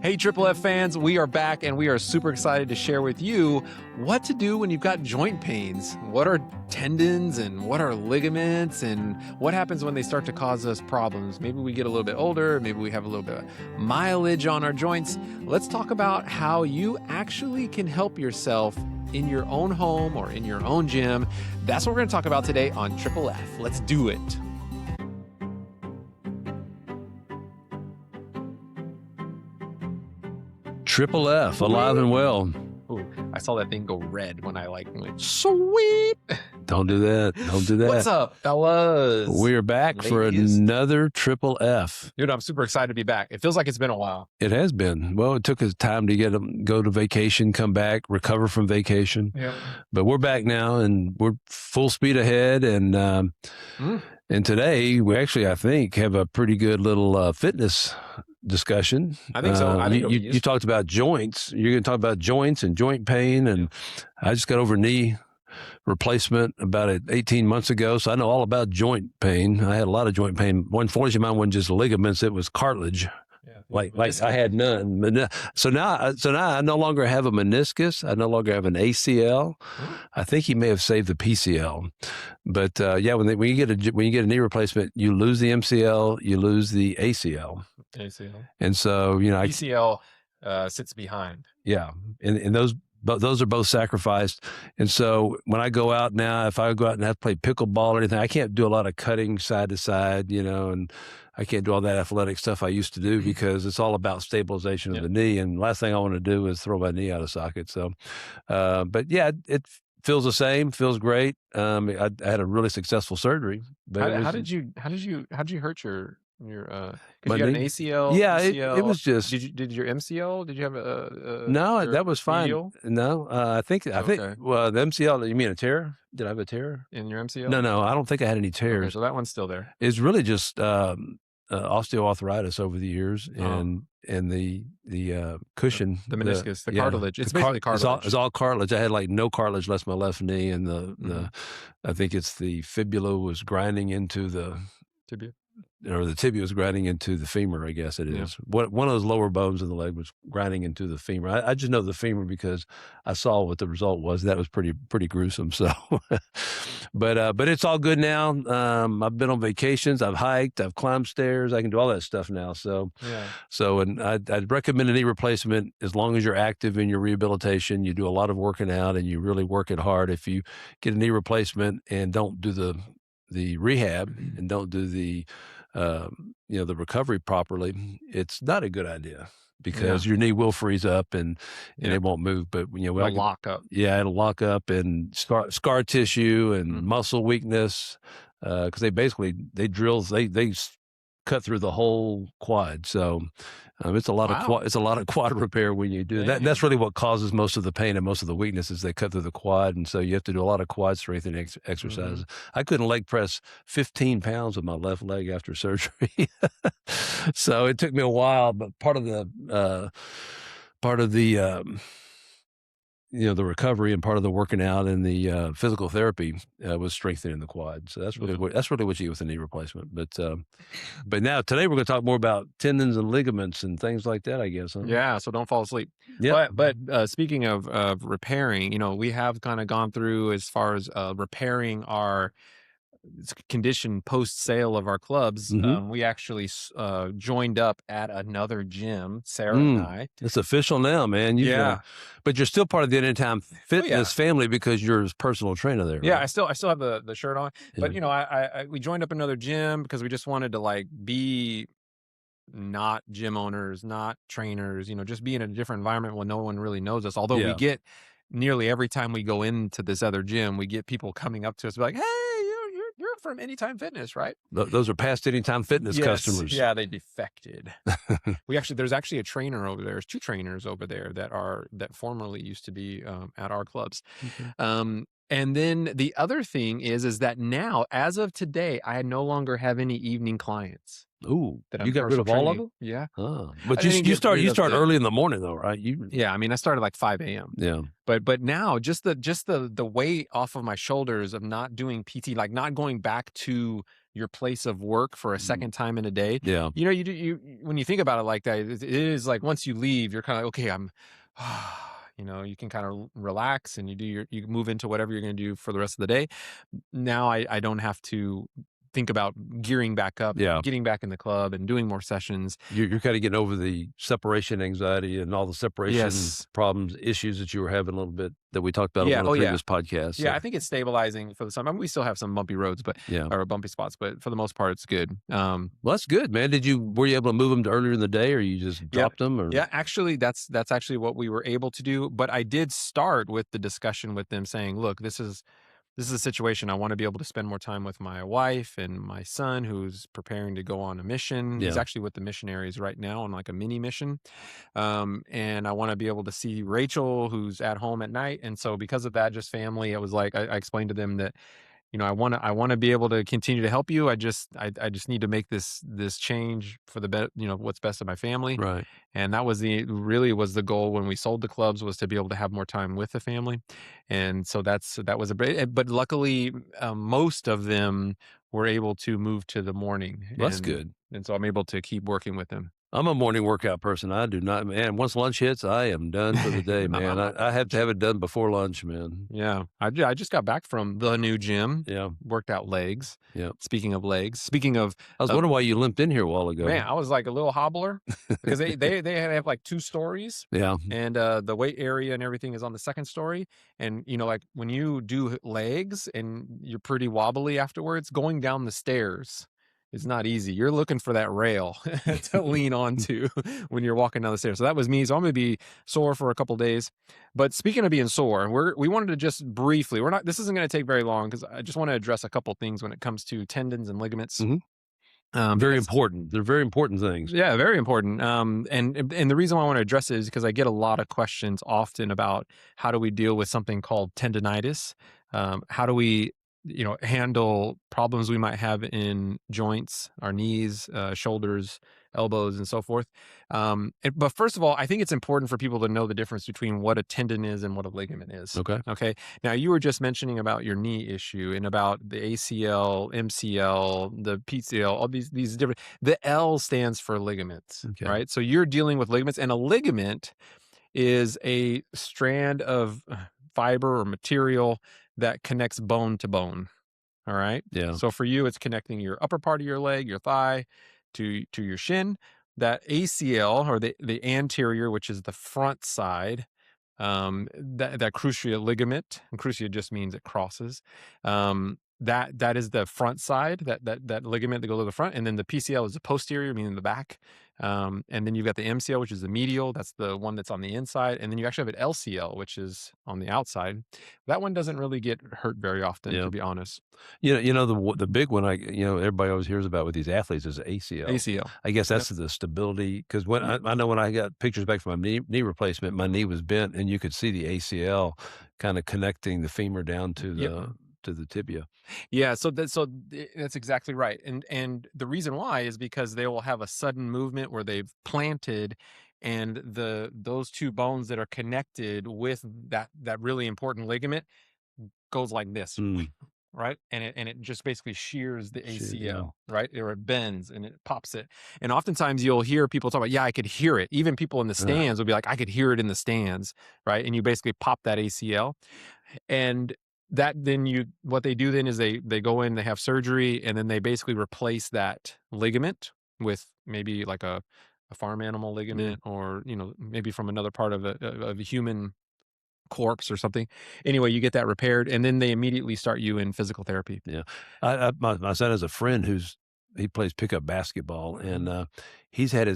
Hey, Triple F fans, we are back and we are super excited to share with you what to do when you've got joint pains. What are tendons and what are ligaments and what happens when they start to cause us problems? Maybe we get a little bit older, maybe we have a little bit of mileage on our joints. Let's talk about how you actually can help yourself in your own home or in your own gym. That's what we're going to talk about today on Triple F. Let's do it. Triple F, alive and well. Ooh, I saw that thing go red when I went, sweet. Don't do that. Don't do that. What's up, fellas? We're back for another Triple F. Dude, I'm super excited to be back. It feels like it's been a while. It has been. Well, it took us time to go to vacation, come back, recover from vacation. Yeah. But we're back now and we're full speed ahead. And today we actually, I think, have a pretty good little fitness discussion. I think so. You talked about joints. You're going to talk about joints and joint pain. And I just got over knee replacement about 18 months ago. So I know all about joint pain. I had a lot of joint pain. Unfortunately, mine wasn't just ligaments. It was cartilage. Yeah, like I had none. So now I no longer have a meniscus. I no longer have an ACL. I think he may have saved the PCL. But when you get a knee replacement, you lose the MCL, you lose the ACL. And so PCL sits behind. Yeah, and those are both sacrificed. And so when I go out now, if I go out and have to play pickleball or anything, I can't do a lot of cutting side to side, and I can't do all that athletic stuff I used to do because it's all about stabilization of the knee. And last thing I want to do is throw my knee out of socket. So, but yeah, it feels the same, feels great. I had a really successable surgery. But how did you hurt your because you got an ACL? Yeah, MCL. It was just. Did your MCL? Did you have a no? That was fine. medial? No, I think. Well, the MCL. You mean a tear? Did I have a tear In your MCL? No. I don't think I had any tears. Okay, so that one's still there. It's really just osteoarthritis over the years, and the cushion, the meniscus, the cartilage. It's basically cartilage. It's all cartilage. I had no cartilage left in my left knee, and I think it's the fibula was grinding into the tibia. Or the tibia was grinding into the femur, I guess it is. Yeah. One of those lower bones in the leg was grinding into the femur. I just know the femur because I saw what the result was. That was pretty gruesome. So, but it's all good now. I've been on vacations. I've hiked. I've climbed stairs. I can do all that stuff now. So, and I'd recommend a knee replacement as long as you're active in your rehabilitation. You do a lot of working out and you really work it hard. If you get a knee replacement and don't do the rehab and don't do the recovery properly, it's not a good idea because your knee will freeze up and it won't move. But it'll lock up. Yeah, it'll lock up and scar tissue and muscle weakness because they drill. They cut through the whole quad. So it's a lot of quad repair when you do that. That's really what causes most of the pain and most of the weakness is they cut through the quad. And so you have to do a lot of quad strengthening exercises. I couldn't leg press 15 pounds with my left leg after surgery. So it took me a while, but part of the the recovery and part of the working out and the physical therapy was strengthening the quad. So that's really what you get with a knee replacement. But now today we're going to talk more about tendons and ligaments and things like that, I guess. Huh? Yeah. So don't fall asleep. Yeah. But speaking of repairing, we have kind of gone through as far as repairing our condition post sale of our clubs. We actually joined up at another gym, Sarah and I. It's official now, man. But you're still part of the Anytime Fitness family because you're his personal trainer there. Right? Yeah, I still have the shirt on. But we joined up another gym because we just wanted to be not gym owners, not trainers, just be in a different environment where no one really knows us. Although we get nearly every time we go into this other gym, we get people coming up to us like, hey, you're from Anytime Fitness, right? Those are past Anytime Fitness customers. Yeah, they defected. There's actually a trainer over there. There's two trainers over there that formerly used to be at our clubs. And then the other thing is that now, as of today, I no longer have any evening clients. Ooh, you got rid of all of them? Yeah. Oh. But you start early in the morning though, right? I started like 5 a.m. Yeah. But now just the weight off of my shoulders of not doing PT, like not going back to your place of work for a Mm, second time in a day. yeah. When you think about it like that, it is like once you leave, you're kind of okay. You can kind of relax and you move into whatever you're going to do for the rest of the day. Now I don't have to think about gearing back up, Yeah. getting back in the club and doing more sessions. You're kinda getting over the separation anxiety and all the separation Yes. problems, issues that you were having a little bit that we talked about on Yeah. one of Oh the yeah. previous podcasts, Yeah, so I think it's stabilizing for the summer. I mean, we still have some bumpy roads, but yeah. or bumpy spots, but for the most part, it's good. Well, that's good, man. Were you able to move them to earlier in the day, or you just Yeah, dropped them, or yeah. Actually, that's actually what we were able to do. But I did start with the discussion with them, saying, "Look, this is a situation. I want to be able to spend more time with my wife and my son, who's preparing to go on a mission. He's yeah, actually with the missionaries right now on like a mini mission, and I want to be able to see Rachel, who's at home at night. And so, because of that, just family, it was like I explained to them that I want to be able to continue to help you. I just need to make this change for the what's best of my family. right. And that was the goal when we sold the clubs, was to be able to have more time with the family. And so that was but luckily, most of them were able to move to the morning, Well, that's good. and so I'm able to keep working with them. I'm a morning workout person. I do not, man, once lunch hits, I am done for the day, I'm man. not I have to lunch. have it done before lunch, man. Yeah, I just got back from the new gym, Yeah, worked out legs. yeah. Speaking of legs, speaking I was of wondering why you limped in here a while ago. man, I was like a little hobbler because they have like 2 stories, Yeah, and, the weight area and everything is on the 2nd story, and, like, when you do legs and you're pretty wobbly afterwards, going down the stairs is not easy. You're looking for that rail to lean onto when you're walking down the stairs. So that was me. So I'm gonna be sore for a couple days. But speaking of being sore, we wanted to just briefly, this isn't gonna take very long because I just wanna address a couple things when it comes to tendons and ligaments, mhm. Very because important. They're very important things. yeah, very important. And the reason why I want to address it is because I get a lot of questions often about how do we deal with something called tendonitis? How do we, handle problems we might have in joints, our knees, shoulders, elbows, and so forth. But first of all, I think it's important for people to know the difference between what a tendon is and what a ligament is. Okay. Okay. Now, you were just mentioning about your knee issue and about the ACL, MCL, the PCL, all these different. The L stands for ligaments, Okay. right? So you're dealing with ligaments, and a ligament is a strand of fiber or material that connects bone to bone. All right. Yeah. So for you, it's connecting your upper part of your leg, your thigh, to your shin. That ACL, or the anterior, which is the front side, that cruciate ligament, and cruciate just means it crosses. That is the front side, that ligament that goes to the front, and then the PCL is the posterior, meaning the back. And then you've got the MCL, which is the medial. That's the one that's on the inside, and then you actually have an LCL, which is on the outside. That one doesn't really get hurt very often, Yeah. to be honest. The big one everybody always hears about with these athletes is ACL. ACL. I guess Yep. that's the stability because when I know when I got pictures back from my knee replacement, my knee was bent and you could see the ACL kind of connecting the femur down Yep. to the tibia. Yeah, that's exactly right. And the reason why is because they will have a sudden movement where they've planted, and those two bones that are connected with that really important ligament goes like this, Mm, right? And it just basically shears the shit, yeah, ACL, right? Or it bends and it pops it. And oftentimes you'll hear people talk about, yeah, I could hear it. Even people in the ugh, stands will be like, I could hear it in the stands, right? And you basically pop that ACL. And that then you what they do then is they go in, they have surgery, and then they basically replace that ligament with maybe like a farm animal yeah, ligament, or maybe from another part of a human corpse or something. Anyway, you get that repaired, and then they immediately start you in physical therapy. yeah. My son has a friend he plays pickup basketball, and, Mhm. he's had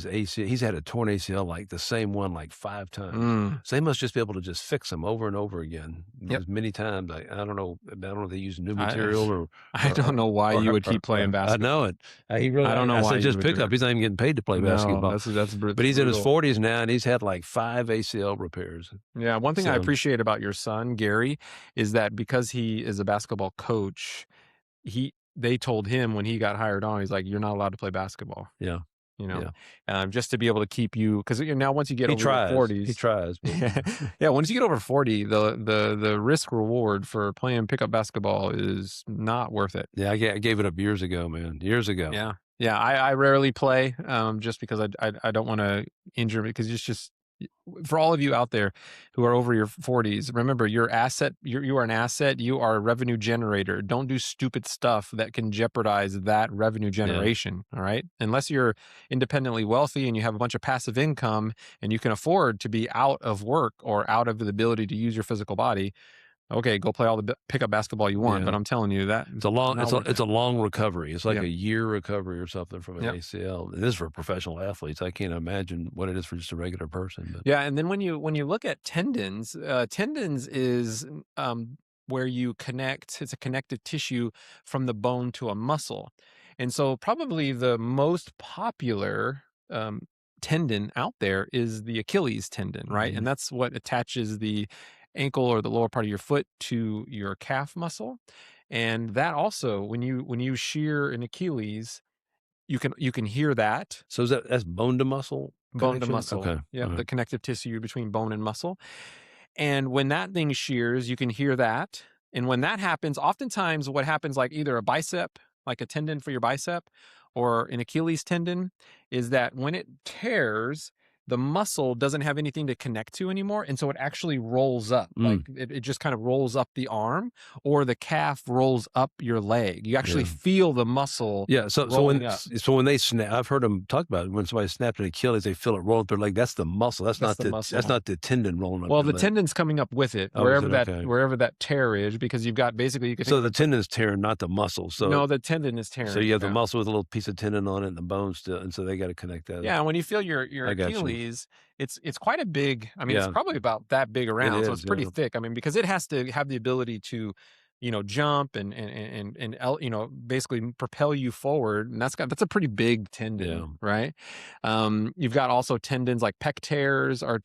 a torn ACL, like, the same one, like, 5 times. Mm, So they must just be able to just fix them over and over again yep. as many times. I don't know if they use new I material or I don't know why you would keep playing I know basketball. it. He really I don't know I why said, you "Just would do pickup." it. He's not even getting paid to play No, basketball. that's But he's in his brutal. 40s now, and he's had, like, 5 ACL repairs. Yeah, one thing I So, appreciate about your son, Gary, is that because he is a basketball coach, they told him when he got hired on, he's like, "You're not allowed to play basketball." yeah. Yeah. just to be able to keep you, because now once you get He over your tries. 40s, He tries. But yeah, once you get over 40, the risk reward for playing pickup basketball is not worth it. yeah, I gave it up years ago, man. Years ago. Yeah. Yeah. I rarely play, just because I don't want to injure me, because it's just, for all of you out there who are over your 40s, remember, you are an asset. You are a revenue generator. Don't do stupid stuff that can jeopardize that revenue generation. All right. Unless you're independently wealthy and you have a bunch of passive income and you can afford to be out of work or out of the ability to use your physical body. Okay, go play all the pickup basketball you want, Yeah. but I'm telling you that It's a long not worth it's it. a long recovery. It's like Yep. a year recovery or something from an Yep. ACL. It is for professional athletes. I can't imagine what it is for just a regular person, but Yeah, and then when you look at tendons, tendons is where you connect. It's a connective tissue from the bone to a muscle, and so probably the most popular um, tendon out there is the Achilles tendon, right? Mhm. And that's what attaches the ankle or the lower part of your foot to your calf muscle, and that also, when you shear an Achilles, you can hear that. So that's bone to muscle Bone to connection? muscle. Okay. Yep, the Alright. connective tissue between bone and muscle. And when that thing shears, you can hear that. And when that happens, oftentimes what happens, like either a bicep, like a tendon for your bicep, or an Achilles tendon, is that when it tears, the muscle doesn't have anything to connect to anymore. And so it actually rolls up. Like Mm. it just kind of rolls up the arm, or the calf rolls up your leg. You actually Yeah. feel the muscle Yeah, rolling up. so when they snap, I've heard them talk about it. When somebody snapped an Achilles, they feel it roll up their leg. That's the muscle. That's the That's muscle. not the tendon rolling up Well, your the leg. tendon's coming up with it, Oh, is it? Okay. wherever that tear is, because you've got, basically, you can think So of the it. tendon's tearing, not the muscle. No, the tendon is So tearing. you have the Yeah. muscle with a little piece of tendon on it and the bone still, and so they gotta connect that. Yeah, when you feel your I got you. Achilles, it's quite a big. I mean, it's Yeah, probably about that big it around, so it's is, pretty yeah. thick. I mean, because it has to have the ability to, jump basically propel you forward, and that's a pretty big Yeah. tendon, right? You've got also tendons like pec tears or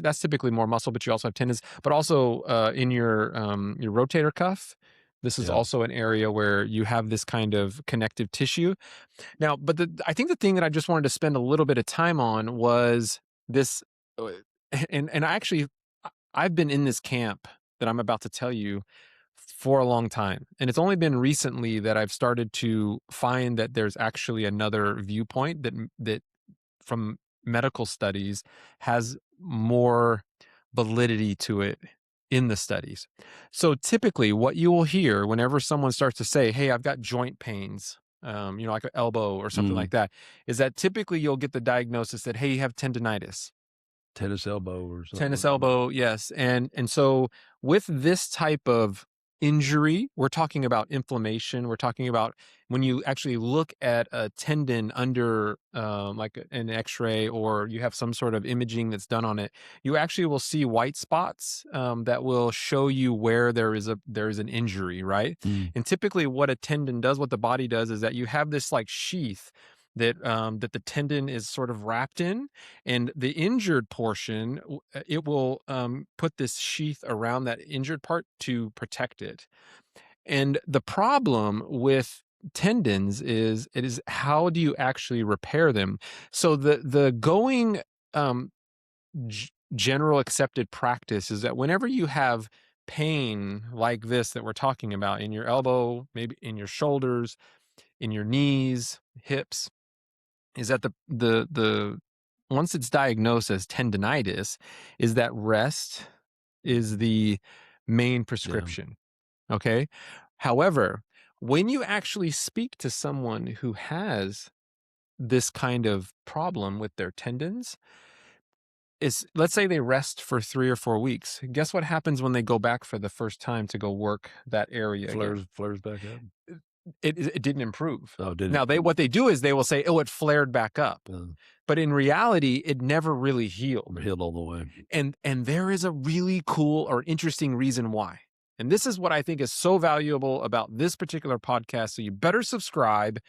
that's typically more muscle, but you also have tendons, but also in your rotator cuff. This is Yeah. also an area where you have this kind of connective tissue. Now, but I think the thing that I just wanted to spend a little bit of time on was this, uh, and I've been in this camp that I'm about to tell you for a long time, and it's only been recently that I've started to find that there's actually another viewpoint that from medical studies has more validity to it in the studies. So typically, what you will hear whenever someone starts to say, "Hey, I've got joint pains," like an elbow or something Mm. like that, is that typically you'll get the diagnosis that, "Hey, you have tendonitis." Tennis elbow or something Tennis like that. elbow, yes. And so with this type of injury, we're talking about inflammation. We're talking about when you actually look at a tendon under like an X-ray, or you have some sort of imaging that's done on it, you actually will see white spots that will show you where there is an injury, right? Mm. And typically, what a tendon does, what the body does, is that you have this like sheath that the tendon is sort of wrapped in, and the injured portion, it will put this sheath around that injured part to protect it. And the problem with tendons is, it is, how do you actually repair them? So the going um, general accepted practice is that whenever you have pain like this that we're talking about in your elbow, maybe in your shoulders, in your knees, hips, is that the once it's diagnosed as tendonitis, is that rest is the main Yeah. prescription. Okay. However, when you actually speak to someone who has this kind of problem with their tendons, is, let's say they rest for 3 or 4 weeks. Guess what happens when they go back for the first time to go work that area again? Flares back up? It didn't improve. Oh, did Now, it? what they do is they will say, "Oh, it flared back up," Uh, but in reality, it never really healed. healed all the way. And there is a really cool or interesting reason why. And this is what I think is so valuable about this particular podcast. So you better subscribe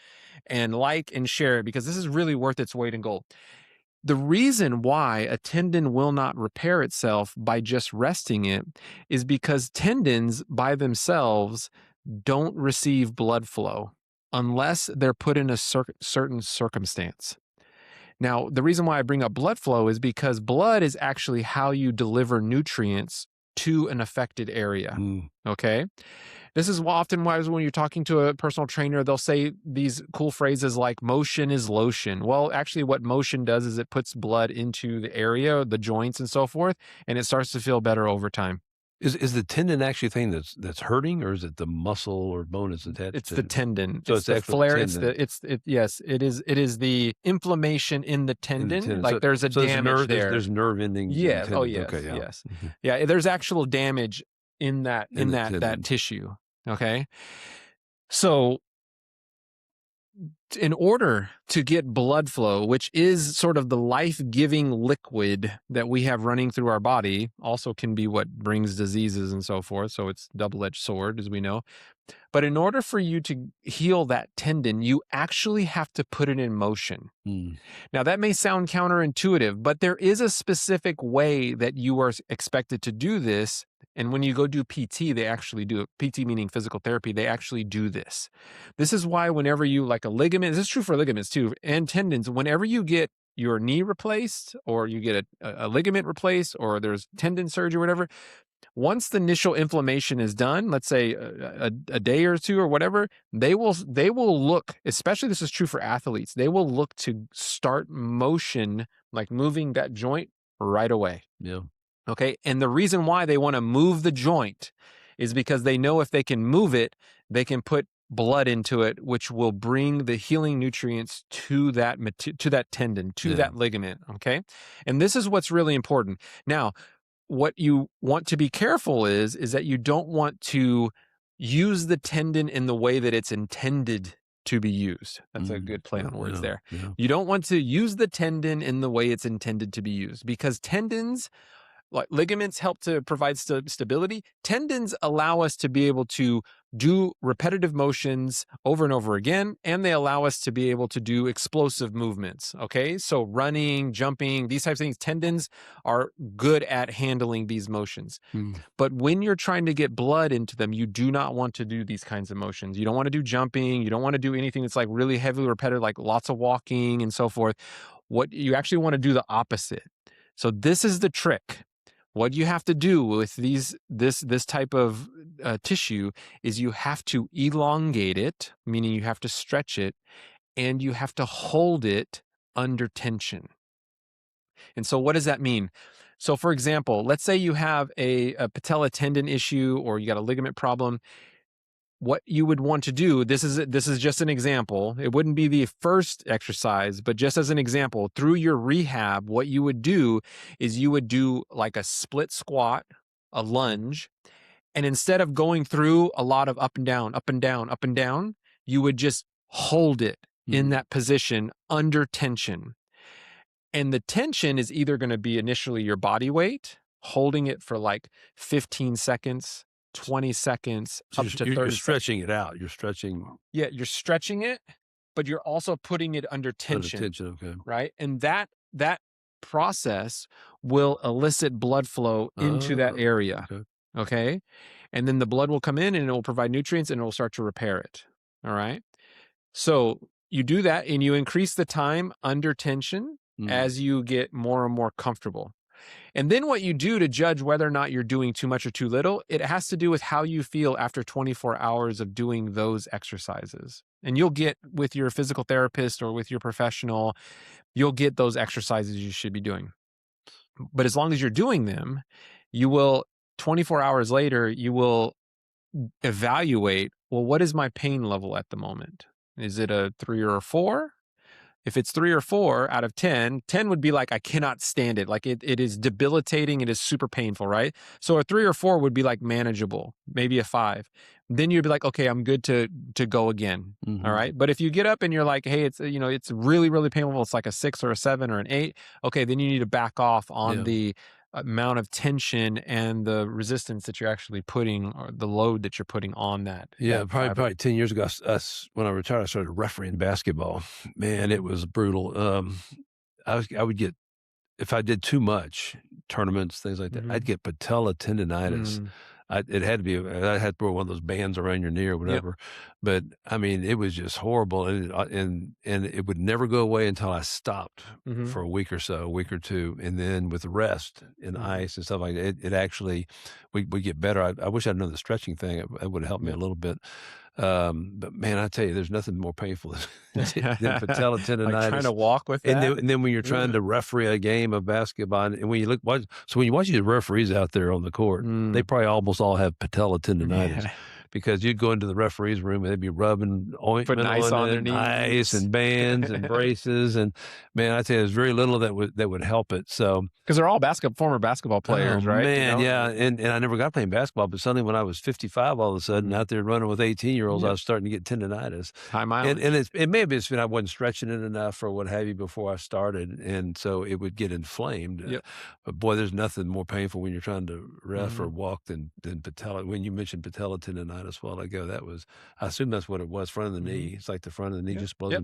and like and share it, because this is really worth its weight in gold. The reason why a tendon will not repair itself by just resting it is because tendons by themselves don't receive blood flow unless they're put in a certain circumstance. Now, the reason why I bring up blood flow is because blood is actually how you deliver nutrients to an affected area. Okay. This is often why when you're talking to a personal trainer, they'll say these cool phrases like motion is lotion. Well, actually, what motion does is it puts blood into the area, the joints and so forth, and it starts to feel better over time. Is the tendon actually a thing that's hurting, or is it the muscle or bone that's attached It's to the it? tendon. So It's it's the the actual flare. tendon Yes, it is the inflammation in the in the tendon. tendon. Like there's a So there's damage nerve there. there's nerve endings in the Yes. Oh, tendons. yes. Okay, yeah. Yes. Mhm. Yeah. There's actual damage in that In the that tendon. tissue. Okay. So in order to get blood flow, which is sort of the life-giving liquid that we have running through our body, also can be what brings diseases and so forth. So it's double-edged sword, as we know. But in order for you to heal that tendon, you actually have to put it in motion. Now, that may sound counterintuitive, but there is a specific way that you are expected to do this. And when you go do PT, they actually do it. PT meaning physical therapy, they actually do this. This is why whenever you like a ligament, this is true for ligaments too, and tendons, whenever you get your knee replaced or you get a ligament replaced or there's tendon surgery or whatever, once the initial inflammation is done, let's say a day or two or whatever, they will look, especially this is true for athletes, they will look to start motion, like moving that joint right away. Yeah. Okay. And the reason why they want to move the joint is because they know if they can move it, they can put blood into it, which will bring the healing nutrients to that tendon, to that ligament. Okay. And this is what's really important. Now, what you want to be careful is that you don't want to use the tendon in the way that it's intended to be used. That's a good play on words there. Yeah. You don't want to use the tendon in the way it's intended to be used because tendons, like ligaments, help to provide stability. Tendons allow us to be able to do repetitive motions over and over again, and they allow us to be able to do explosive movements. Okay, so running, jumping, these types of things, tendons are good at handling these motions. But when you're trying to get blood into them, you do not want to do these kinds of motions. You don't want to do jumping. You don't want to do anything that's like really heavily repetitive, like lots of walking and so forth. What you actually want to do the opposite. So this is the trick. What you have to do with this type of tissue is you have to elongate it, meaning you have to stretch it, and you have to hold it under tension. And so what does that mean? So for example, let's say you have a patella tendon issue or you got a ligament problem. What you would want to do, this is just an example. It wouldn't be the first exercise, but just as an example, through your rehab, what you would do is you would do like a split squat, a lunge, and instead of going through a lot of up and down, up and down, up and down, you would just hold it in that position under tension. And the tension is either going to be initially your body weight, holding it for like 15 seconds, 20 seconds, So up to 30 you're seconds. stretching it out. You're stretching Yeah, you're stretching it, but you're also putting it under under tension, tension. Okay. right? And that process will elicit blood flow into that area. Okay. Okay. And then the blood will come in and it will provide nutrients and it will start to repair it. All right. So you do that and you increase the time under tension as you get more and more comfortable. And then what you do to judge whether or not you're doing too much or too little, it has to do with how you feel after 24 hours of doing those exercises. And you'll get with your physical therapist or with your professional, you'll get those exercises you should be doing. But as long as you're doing them, you will, 24 hours later, you will evaluate, well, what is my pain level at the moment? Is it a 3 or a 4? If it's 3 or 4 out of 10, 10 would be like, I cannot stand it. Like it is debilitating. It is super painful, right? So a 3 or 4 would be like manageable, maybe a 5. Then you'd be like, okay, I'm good to go again. All right. But if you get up and you're like, hey, it's, it's really, really painful. It's like a 6 or a 7 or an 8. Okay. Then you need to back off on the amount of tension and the resistance that you're actually putting or the load that you're putting on that. Yeah, probably 10 years ago, when I retired, I started refereeing basketball. Man, it was brutal. I would get, if I did too much tournaments, things like that, I'd get patella tendonitis. it had to be, I had to put one of those bands around your knee or whatever. But I mean, it was just horrible. And it would never go away until I stopped for a week or so, a week or two. And then with rest and ice and stuff like that, it actually, we get better. I wish I'd known the stretching thing. It would have helped me a little bit. But man, I tell you, there's nothing more painful than patella tendonitis. Like trying to walk with that. And then when you're trying to referee a game of basketball, and when you when you watch these referees out there on the court, they probably almost all have patella tendonitis. Because you'd go into the referee's room and they'd be rubbing ointment on their knees, ice and bands and braces, and man, I tell you, there's very little that would help it. So because they're all former basketball players, right? Man, yeah, and I never got playing basketball, but suddenly when I was 55, all of a sudden out there running with 18-year-olds, I was starting to get tendonitis. High mileage. And it may have been I wasn't stretching it enough or what have you before I started, and so it would get inflamed. But boy, there's nothing more painful when you're trying to ref or walk than patella. When you mentioned patella tendonitis a while ago, I assume that's what it was, front of the knee. It's like the front of the knee, just below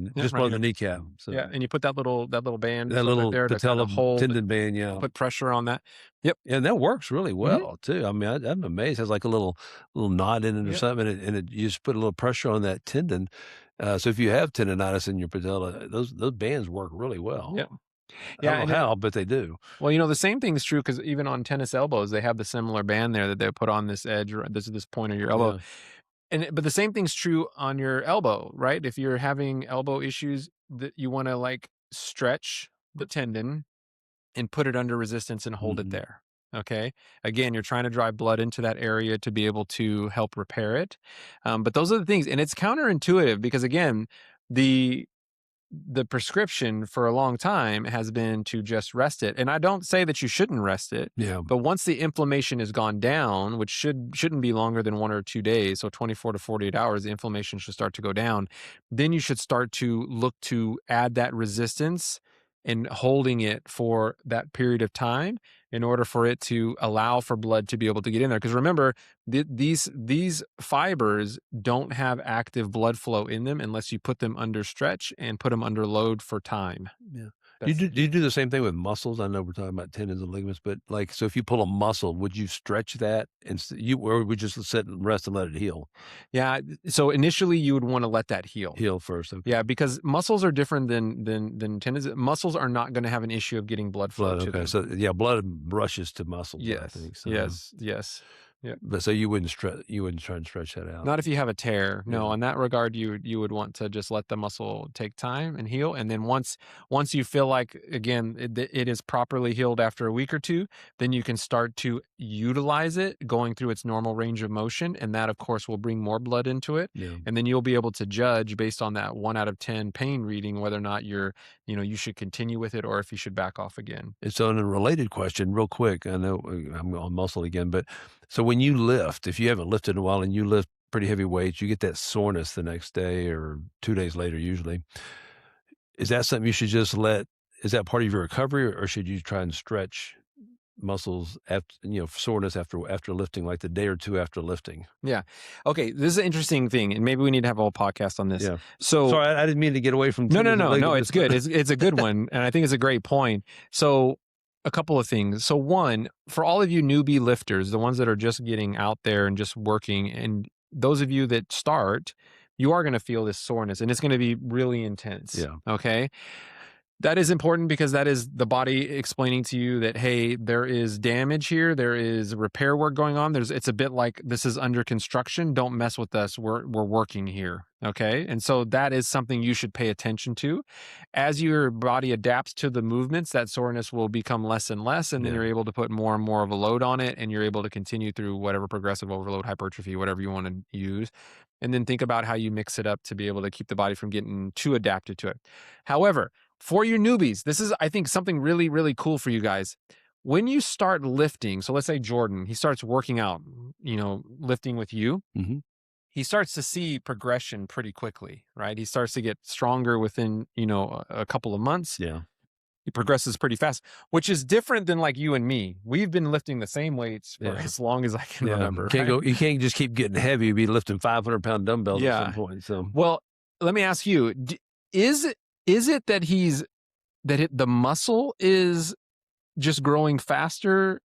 the kneecap. So and you put that little band, that little there patella to hold tendon band, put pressure on that. And that works really well too. I mean, I'm amazed. It has like a little knot in it or something, and you just put a little pressure on that tendon. So if you have tendonitis in your patella, those bands work really well. I don't know how, but they do. Well, the same thing is true because even on tennis elbows, they have the similar band there that they put on this edge, or this point of your elbow. But the same thing's true on your elbow, right? If you're having elbow issues, that you want to like stretch the tendon and put it under resistance and hold it there. Okay. Again, you're trying to drive blood into that area to be able to help repair it. But those are the things, and it's counterintuitive because again, the prescription for a long time has been to just rest it. And I don't say that you shouldn't rest it. But once the inflammation has gone down, which shouldn't be longer than 1 or 2 days, so 24 to 48 hours, the inflammation should start to go down. Then you should start to look to add that resistance and holding it for that period of time in order for it to allow for blood to be able to get in there. Because remember, these fibers don't have active blood flow in them unless you put them under stretch and put them under load for time. Do you do the same thing with muscles? I know we're talking about tendons and ligaments, but like, so if you pull a muscle, would you stretch that or would you just sit and rest and let it heal? Yeah. So initially you would want to let that heal first. Okay. Yeah, because muscles are different than tendons. Muscles are not going to have an issue of getting blood flow to them. So blood rushes to muscles. Yes. I think, so. Yes. Yeah. But so you wouldn't try and stretch that out. Not if you have a tear. No, in that regard, you would want to just let the muscle take time and heal. And then once you feel like, again, it is properly healed after a week or two, then you can start to utilize it going through its normal range of motion. And that, of course, will bring more blood into it. And then you'll be able to judge based on that 1 out of 10 pain reading, whether or not you should continue with it or if you should back off again. And so in a related question, real quick, I know I'm on muscle again, but so when you lift, if you haven't lifted in a while and you lift pretty heavy weights, you get that soreness the next day or 2 days later usually. Is that something you should just is that part of your recovery, or should you try and stretch muscles after, soreness after lifting, like the day or two after lifting? Yeah. Okay. This is an interesting thing, and maybe we need to have a whole podcast on this. Yeah. So sorry, I didn't mean to get away from. No. It's good. It's a good one, and I think it's a great point. So a couple of things. So one, for all of you newbie lifters, the ones that are just getting out there and just working, and those of you that start, you are going to feel this soreness, and it's going to be really intense. Okay. That is important because that is the body explaining to you that, hey, there is damage here. There is repair work going on. It's a bit like this is under construction. Don't mess with us. We're working here. Okay. And so that is something you should pay attention to. As your body adapts to the movements, that soreness will become less and less. And then you're able to put more and more of a load on it. And you're able to continue through whatever progressive overload, hypertrophy, whatever you want to use. And then think about how you mix it up to be able to keep the body from getting too adapted to it. However, for your newbies, this is, I think, something really, really cool for you guys. When you start lifting, so let's say Jordan, he starts working out, lifting with you. He starts to see progression pretty quickly, right? He starts to get stronger within, a couple of months. He progresses pretty fast, which is different than like you and me. We've been lifting the same weights for as long as I can remember. You can't just keep getting heavy. You'd be lifting 500-pound dumbbells at some point. So, well, let me ask you, is it that the muscle is just growing faster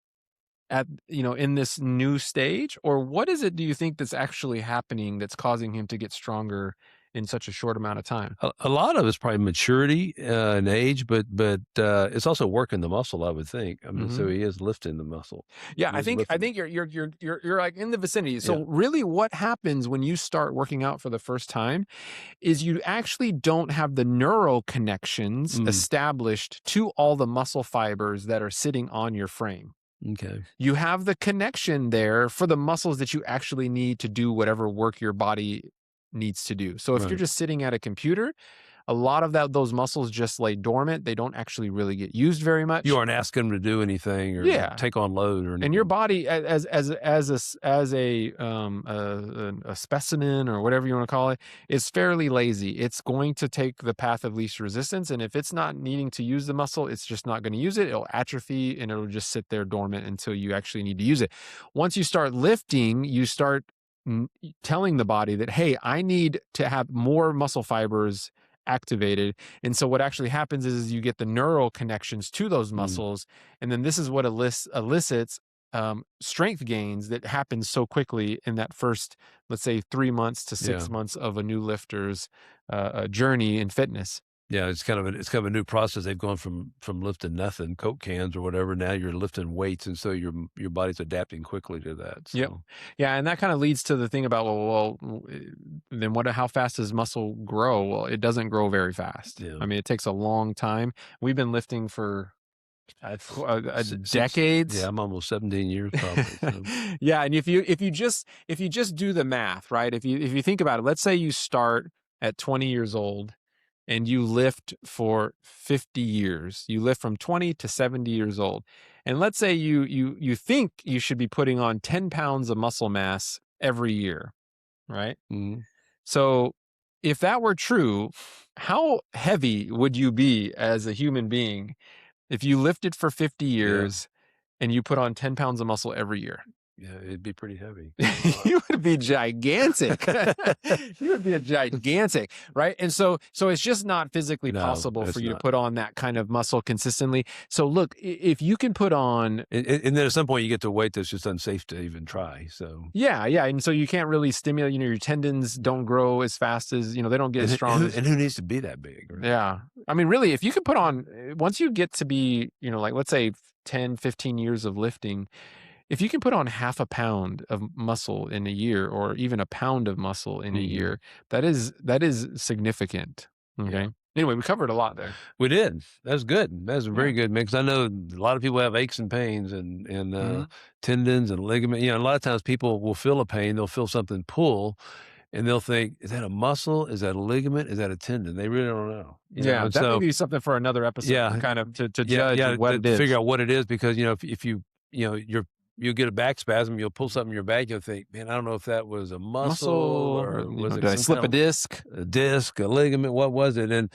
in this new stage, or what is it do you think that's actually happening that's causing him to get stronger in such a short amount of time? A lot of it's probably maturity and age, but it's also working the muscle, I would think. I mean, so he is lifting the muscle. Yeah, He I is think lifting. you're like in the vicinity. So Yeah. really what happens when you start working out for the first time is you actually don't have the neural connections established to all the muscle fibers that are sitting on your frame. Okay. You have the connection there for the muscles that you actually need to do whatever work your body needs to do. So if you're Right. just sitting at a computer, a lot of those muscles just lay dormant. They don't actually really get used very much. You aren't asking him to do anything or Yeah. take on load or anything. And your body, as a specimen or whatever you want to call it, is fairly lazy. It's going to take the path of least resistance, and if it's not needing to use the muscle, it's just not going to use it. It'll atrophy, and it'll just sit there dormant until you actually need to use it. Once you start lifting, you start telling the body that, hey, I need to have more muscle fibers activated. And so what actually happens is you get the neural connections to those muscles, and then this is what elicits strength gains that happen so quickly in that first, let's say, 3 months to 6 months of a new lifter's journey in fitness. Yeah, it's kind of a new process. They've gone from lifting nothing, Coke cans or whatever. Now you're lifting weights, and so your body's adapting quickly to that. So. Yep. Yeah, and that kind of leads to the thing about then how fast does muscle grow? Well, it doesn't grow very fast. Yeah. I mean, it takes a long time. We've been lifting for decades. Yeah, I'm almost 17 years probably. So. Yeah, and if you just do the math, right? If you think about it, let's say you start at 20 years old and you lift for 50 years. You lift from 20 to 70 years old. And let's say you think you should be putting on 10 pounds of muscle mass every year, right? Mm-hmm. So if that were true, how heavy would you be as a human being if you lifted for 50 years and you put on 10 pounds of muscle every year? Yeah, it'd be pretty heavy. You would be gigantic. You would be a gigantic, right? And so it's just not physically possible for you to put on that kind of muscle consistently. So look, if you can put on, and then at some point you get to a weight that's just unsafe to even try. So yeah, and so you can't really stimulate. Your tendons don't grow as fast as they don't get as strong. And who needs to be that big? Right? Yeah, I mean, really, if you could put on, once you get to be, like let's say 10, 15 years of lifting. If you can put on half a pound of muscle in a year, or even a pound of muscle in a year, that is significant. Okay. Yeah. Anyway, we covered a lot there. We did. That's good. That's very good, man. Because I know a lot of people have aches and pains and tendons and ligament. A lot of times people will feel a pain. They'll feel something pull, and they'll think, is that a muscle? Is that a ligament? Is that a tendon? They really don't know. That may be something for another episode. Yeah, kind of to judge what it is. Figure out what it is, because if you'll get a back spasm, you'll pull something in your back, you'll think, man, I don't know if that was a muscle or was it did I slip a disc? A disc, a ligament, what was it? And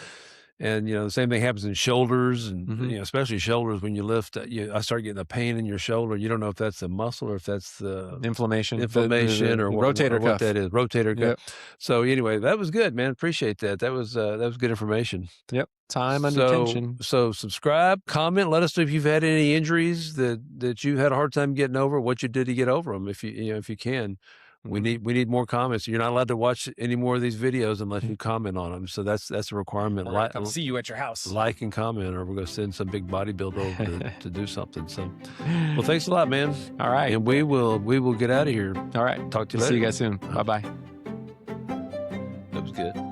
the same thing happens in shoulders, and especially shoulders. When you lift, I start getting a pain in your shoulder. You don't know if that's the muscle or if that's the inflammation, or rotator cuff. What that is, rotator cuff. Yep. So anyway, that was good, man. Appreciate that. That was good information. Yep. Time under tension. So subscribe, comment, let us know if you've had any injuries that you had a hard time getting over, what you did to get over them. If you can. We need more comments. You're not allowed to watch any more of these videos unless you comment on them. So that's a requirement. I'll see you at your house. Like and comment, or we're going to send some big bodybuilder over to do something. So, well, thanks a lot, man. All right, and we will get out of here. All right, talk to you later. See you guys soon. Bye bye. That was good.